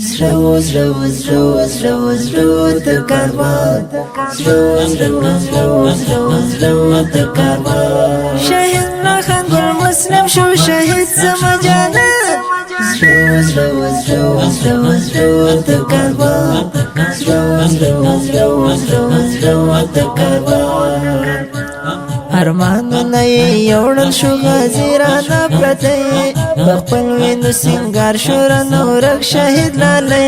زلو زلو زلو زلو زلو د کاروان زلو زلو زلو زلو زلو د کاروان شهید مخان گل مسلم شو شهید زما جانان زلو زلو زلو زلو زلو د کاروان زلو زلو زلو زلو زلو د کاروان ارمانونه یې یوړل شو غازیرانه پرته بخپل وینو سنگار شو رانه ورک شهید لاله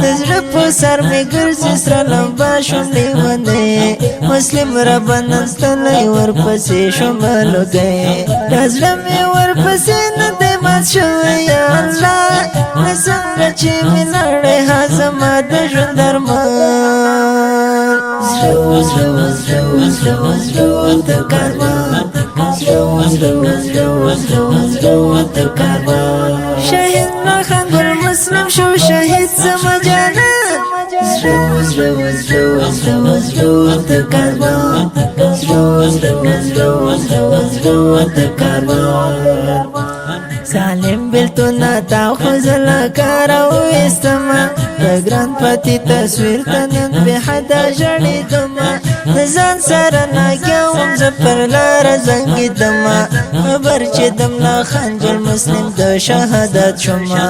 د زړه په سر مې ګرځي سره لمبا شونډې ونې مسلم ربنن ستلی ورپسې شوم لوګی د زړه مې ورپسې نه دی مات شوی یا الله څنګه چې مې لړې ها زما د ژوند درمان زلو زلو زلو زلو زلو د کاروان زلو زلو زلو زلو زلو د کاروان شهید مخان گل مسلم شو شهید زما جانان زلو زلو زلو زلو زلو د کاروان زلو زلو زلو زلو زلو د کاروان سالم بلتونا تا خوزلا کارو استما بگران پتی تصویر تنن بی حدا جڑی دما نزان سارا ناگیاوم زپر لار زنگی دما خبر چی دملا خانجل مسلم دو شهادت شما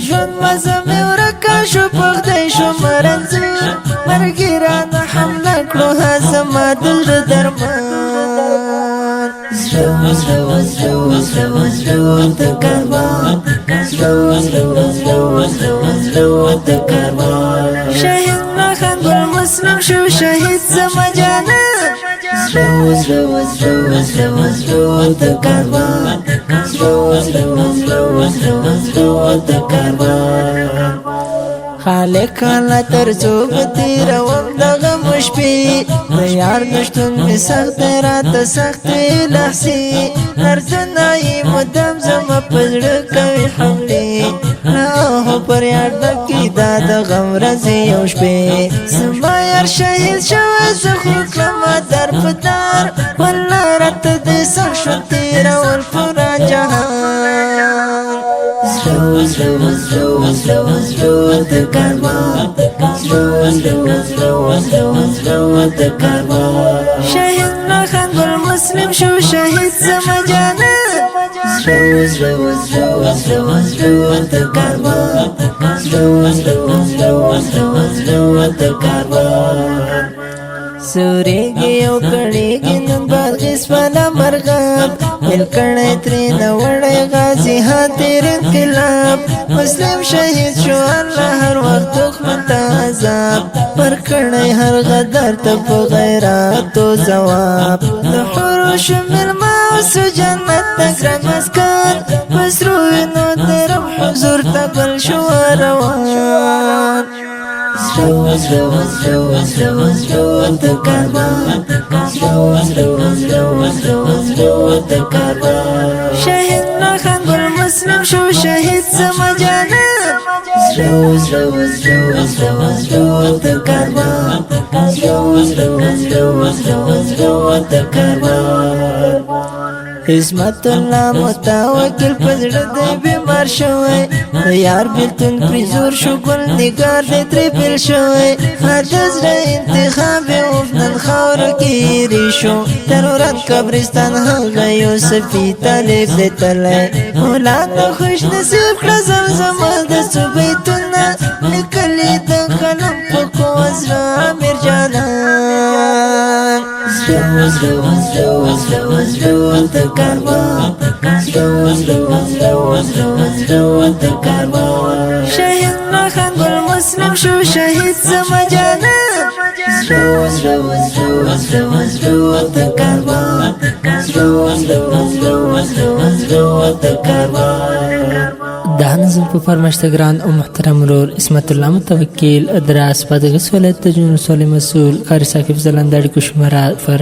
جون مزمی ورکا شو پخدی شو مرنزور مرگیران حمله کلو هزما دل درمان زلو زلو زلو زلو زلو د کاروان زلو زلو زلو زلو زلو د کاروان شهید مخان گل مسلم شو شهید زما جانان زلو زلو زلو زلو زلو د کاروان زلو زلو زلو زلو زلو د کاروان خالق الله تر څوک تیروم دغه مشپې د یار نشتون مې سخت راته سخت لحسي دردونه یې مدام زما په زړه کوي حملې هو پر یار ډکې دا د غم ورځې یو شپې زما یار شهید شوی زه خو کړمه در په دار والله راته دې سخت شو تیرول پوره جهان زلو زلو زلو زلو زلو د کاروان زلو زلو زلو زلو زلو د کاروان شهید مخان گل مسلم شو شهید زما جانان زلو زلو زلو زلو زلو د کاروان زلو زلو زلو زلو زلو د کاروان سورېږي او کړېږي نن بادغیس والا مرغاب بل کړی ترې نه وړی غازي ها تېر انقلاب مسلم شهید شو الله هر وخت دښمن ته عذاب ورکړی هر غدر ته په غیراتو ځواب د حورو شو مېلمه اوسو جنت ته ګران مسکن په سرو وینو د رب حضور ته بل شو روان زلو زلو زلو زلو زلو د کاروان زلو زلو زلو زلو زلو د کاروان شهید مخان گل مسلم شو شهید زما جانان زلو زلو زلو زلو زلو د کاروان زلو زلو زلو زلو زلو د کاروان عصمت الله متوکل پزړه دی بیمار شوی د یار بیلتون پرې زور شو ګل نگار دی ترې پیل شوی د زړه انتخاب یې نن خاورو کې هېرې شو تر وران قبرستان هغه یوسفي طالب دی تللی مولا د خوش نصیب کړه زمزمه د څو بیتونه لیکلي د قلم په کوزره امیر جانان زلو زلو زلو زلو زلو د کاروان زلو زلو زلو زلو زلو د کاروان شهید مخان گل مسلم شو شهید زما جانان زلو زلو زلو زلو زلو د کاروان زلو زلو زلو زلو زلو د کاروان دا نظم په فرمایشتګران او محترم رور عصمت الله متوکل ادراس بادغیس ولایت د جنوب سولې مسؤل قاری ثاقب ځلانده اړیکو شماره پر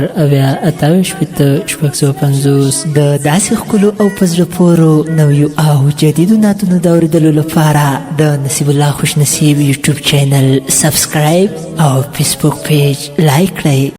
80 د داسې ښکلو او په زړه پورو نویو او جدیدو نعتونو د اورېدلو لپاره د نصیب الله خوش نصیب یوټیوب چینل سبسکرایب او فیسبوک پیج لایک کړئ.